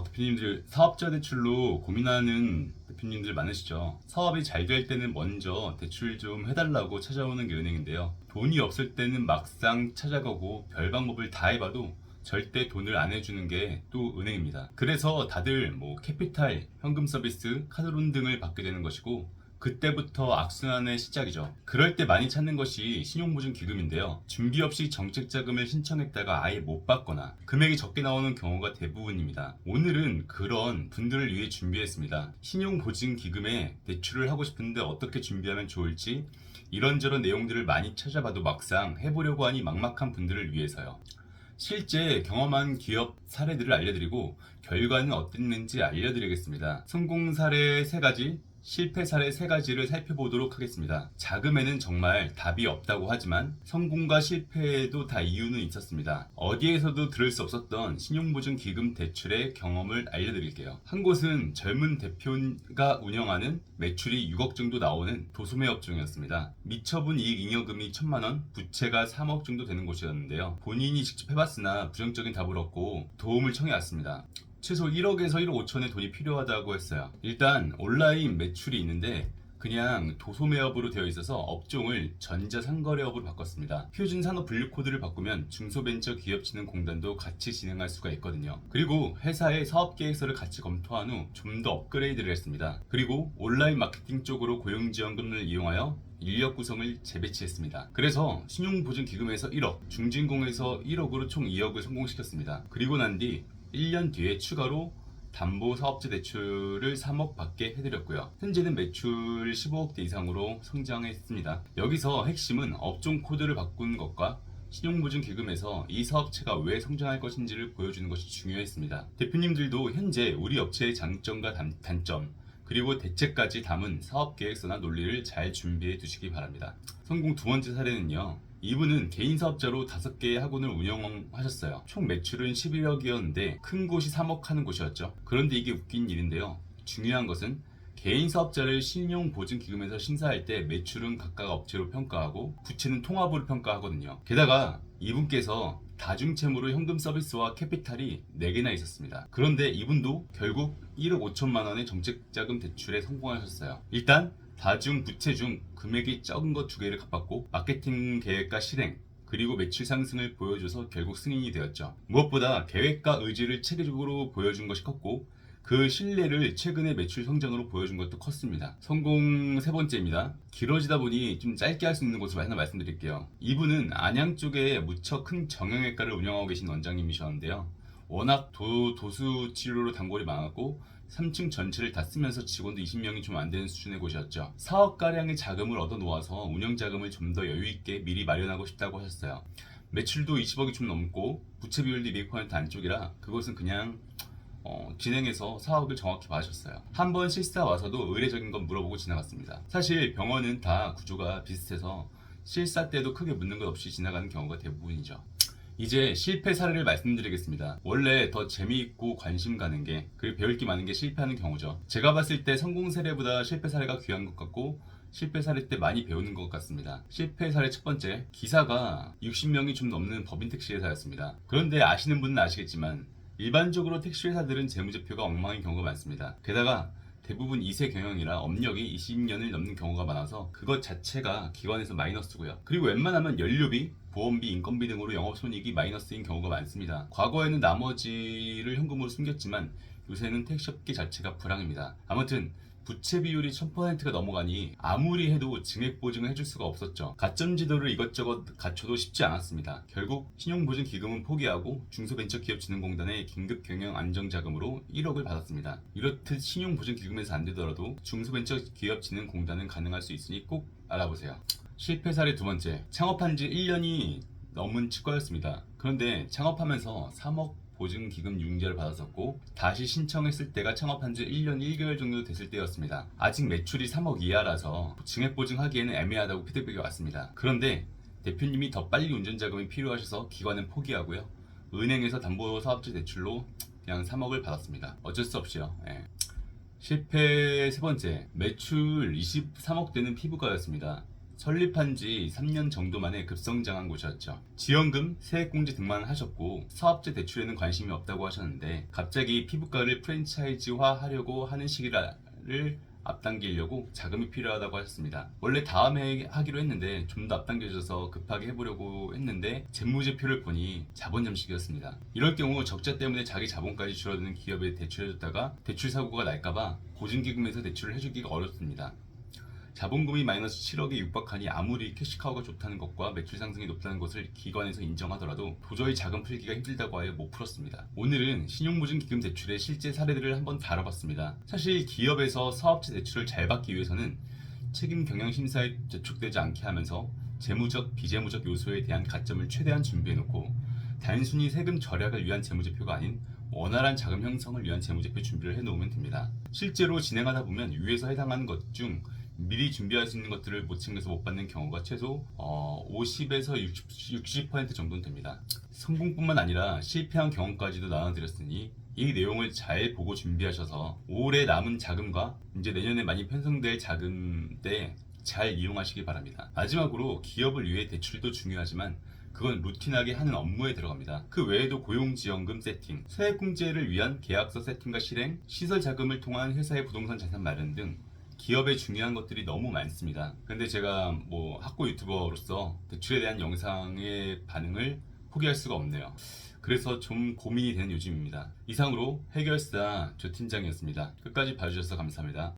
대표님들 사업자 대출로 고민하는 대표님들 많으시죠. 사업이 잘 될 때는 먼저 대출 좀 해달라고 찾아오는 게 은행인데요. 돈이 없을 때는 막상 찾아가고 별 방법을 다 해봐도 절대 돈을 안 해주는 게 또 은행입니다. 그래서 다들 뭐 캐피탈, 현금 서비스, 카드론 등을 받게 되는 것이고, 그때부터 악순환의 시작이죠. 그럴 때 많이 찾는 것이 신용보증기금인데요. 준비 없이 정책자금을 신청했다가 아예 못 받거나 금액이 적게 나오는 경우가 대부분입니다. 오늘은 그런 분들을 위해 준비했습니다. 신용보증기금에 대출을 하고 싶은데 어떻게 준비하면 좋을지, 이런저런 내용들을 많이 찾아봐도 막상 해보려고 하니 막막한 분들을 위해서요. 실제 경험한 기업 사례들을 알려드리고 결과는 어땠는지 알려드리겠습니다. 성공 사례 3가지, 실패 사례 3가지를 살펴보도록 하겠습니다. 자금에는 정말 답이 없다고 하지만 성공과 실패에도 다 이유는 있었습니다. 어디에서도 들을 수 없었던 신용보증기금 대출의 경험을 알려드릴게요. 한 곳은 젊은 대표가 운영하는 매출이 6억 정도 나오는 도소매 업종이었습니다. 미처분 이익 잉여금이 1,000만 원, 부채가 3억 정도 되는 곳이었는데요. 본인이 직접 해봤으나 부정적인 답을 얻고 도움을 청해왔습니다. 최소 1억에서 1억 5천의 돈이 필요하다고 했어요. 일단 온라인 매출이 있는데 그냥 도소매업으로 되어 있어서 업종을 전자상거래업으로 바꿨습니다. 표준 산업 분류 코드를 바꾸면 중소벤처기업진흥공단도 같이 진행할 수가 있거든요. 그리고 회사의 사업계획서를 같이 검토한 후 좀 더 업그레이드를 했습니다. 그리고 온라인 마케팅 쪽으로 고용지원금을 이용하여 인력 구성을 재배치했습니다. 그래서 신용보증기금에서 1억, 중진공에서 1억으로 총 2억을 성공시켰습니다. 그리고 난 뒤 1년 뒤에 추가로 담보사업자 대출을 3억 받게 해드렸고요. 현재는 매출 15억대 이상으로 성장했습니다. 여기서 핵심은 업종 코드를 바꾼 것과 신용보증기금에서 이 사업체가 왜 성장할 것인지를 보여주는 것이 중요했습니다. 대표님들도 현재 우리 업체의 장점과 단점, 그리고 대책까지 담은 사업계획서나 논리를 잘 준비해 두시기 바랍니다. 성공 2번째 사례는요. 이분은 개인 사업자로 5개의 학원을 운영하셨어요. 총 매출은 11억이었는데 큰 곳이 3억 하는 곳이었죠. 그런데 이게 웃긴 일인데요. 중요한 것은 개인 사업자를 신용보증기금에서 심사할 때 매출은 각각 업체로 평가하고 부채는 통합으로 평가하거든요. 게다가 이분께서 다중채무로 현금 서비스와 캐피탈이 4개나 있었습니다. 그런데 이분도 결국 1억 5천만 원의 정책자금 대출에 성공하셨어요. 일단 다중 부채 중 금액이 적은 것 2개를 갚았고 마케팅 계획과 실행, 그리고 매출 상승을 보여줘서 결국 승인이 되었죠. 무엇보다 계획과 의지를 체계적으로 보여준 것이 컸고 그 신뢰를 최근의 매출 성장으로 보여준 것도 컸습니다. 성공 3번째입니다. 길어지다 보니 좀 짧게 할 수 있는 곳을 하나 말씀드릴게요. 이분은 안양 쪽에 무척 큰 정형외과를 운영하고 계신 원장님이셨는데요. 워낙 도수 치료로 단골이 많았고 3층 전체를 다 쓰면서 직원도 20명이 좀 안 되는 수준의 곳이었죠. 4억가량의 자금을 얻어 놓아서 운영 자금을 좀 더 여유있게 미리 마련하고 싶다고 하셨어요. 매출도 20억이 좀 넘고 부채 비율도 200% 안쪽이라 그것은 그냥 진행해서 사업을 정확히 봐주셨어요. 한 번 실사 와서도 의례적인 건 물어보고 지나갔습니다. 사실 병원은 다 구조가 비슷해서 실사 때도 크게 묻는 것 없이 지나가는 경우가 대부분이죠. 이제 실패 사례를 말씀드리겠습니다. 원래 더 재미있고 관심 가는 게, 그리고 배울 게 많은 게 실패하는 경우죠. 제가 봤을 때 성공 사례보다 실패 사례가 귀한 것 같고 실패 사례 때 많이 배우는 것 같습니다. 실패 사례 1번째, 기사가 60명이 좀 넘는 법인 택시 회사였습니다. 그런데 아시는 분은 아시겠지만 일반적으로 택시 회사들은 재무제표가 엉망인 경우가 많습니다. 게다가 대부분 2세 경영이라 업력이 20년을 넘는 경우가 많아서 그것 자체가 기관에서 마이너스고요. 그리고 웬만하면 연료비, 보험비, 인건비 등으로 영업손익이 마이너스인 경우가 많습니다. 과거에는 나머지를 현금으로 숨겼지만 요새는 택시업계 자체가 불황입니다. 아무튼 부채 비율이 1000%가 넘어가니 아무리 해도 증액보증을 해줄 수가 없었죠. 가점 지도를 이것저것 갖춰도 쉽지 않았습니다. 결국 신용보증기금은 포기하고 중소벤처기업진흥공단의 긴급경영안정자금으로 1억을 받았습니다. 이렇듯 신용보증기금에서 안 되더라도 중소벤처기업진흥공단은 가능할 수 있으니 꼭 알아보세요. 실패 사례 2번째, 창업한 지 1년이 넘은 치과였습니다. 그런데 창업하면서 3억 보증기금 융자를 받았었고 다시 신청했을 때가 창업한 지 1년 1개월 정도 됐을 때였습니다. 아직 매출이 3억 이하라서 증액보증하기에는 애매하다고 피드백이 왔습니다. 그런데 대표님이 더 빨리 운전자금이 필요하셔서 기관은 포기하고요. 은행에서 담보사업자 대출로 그냥 3억을 받았습니다. 어쩔 수 없이요. 실패 3번째, 매출 23억 되는 피부과였습니다. 설립한 지 3년 정도 만에 급성장한 곳이었죠. 지원금, 세액공제 등만 하셨고 사업자 대출에는 관심이 없다고 하셨는데 갑자기 피부과를 프랜차이즈화 하려고 하는 시기를 앞당기려고 자금이 필요하다고 하셨습니다. 원래 다음에 하기로 했는데 좀 더 앞당겨져서 급하게 해보려고 했는데 재무제표를 보니 자본 잠식이었습니다. 이럴 경우 적자 때문에 자기 자본까지 줄어드는 기업에 대출해줬다가 대출 사고가 날까봐 보증기금에서 대출을 해주기가 어렵습니다. 자본금이 마이너스 7억에 육박하니 아무리 캐시카우가 좋다는 것과 매출 상승이 높다는 것을 기관에서 인정하더라도 도저히 자금 풀기가 힘들다고 하여 못 풀었습니다. 오늘은 신용보증기금 대출의 실제 사례들을 한번 다뤄봤습니다. 사실 기업에서 사업체 대출을 잘 받기 위해서는 책임 경영심사에 저촉되지 않게 하면서 재무적, 비재무적 요소에 대한 가점을 최대한 준비해놓고 단순히 세금 절약을 위한 재무제표가 아닌 원활한 자금 형성을 위한 재무제표 준비를 해놓으면 됩니다. 실제로 진행하다 보면 위에서 해당하는 것 중 미리 준비할 수 있는 것들을 못 챙겨서 못 받는 경우가 최소 50에서 60% 정도는 됩니다. 성공뿐만 아니라 실패한 경험까지도 나눠드렸으니 이 내용을 잘 보고 준비하셔서 올해 남은 자금과 이제 내년에 많이 편성될 자금 때 잘 이용하시기 바랍니다. 마지막으로 기업을 위해 대출도 중요하지만 그건 루틴하게 하는 업무에 들어갑니다. 그 외에도 고용지원금 세팅, 세액공제를 위한 계약서 세팅과 실행, 시설 자금을 통한 회사의 부동산 자산 마련 등 기업에 중요한 것들이 너무 많습니다. 근데 제가 학고 유튜버로서 대출에 대한 영상의 반응을 포기할 수가 없네요. 그래서 좀 고민이 되는 요즘입니다. 이상으로 해결사 조 팀장이었습니다. 끝까지 봐주셔서 감사합니다.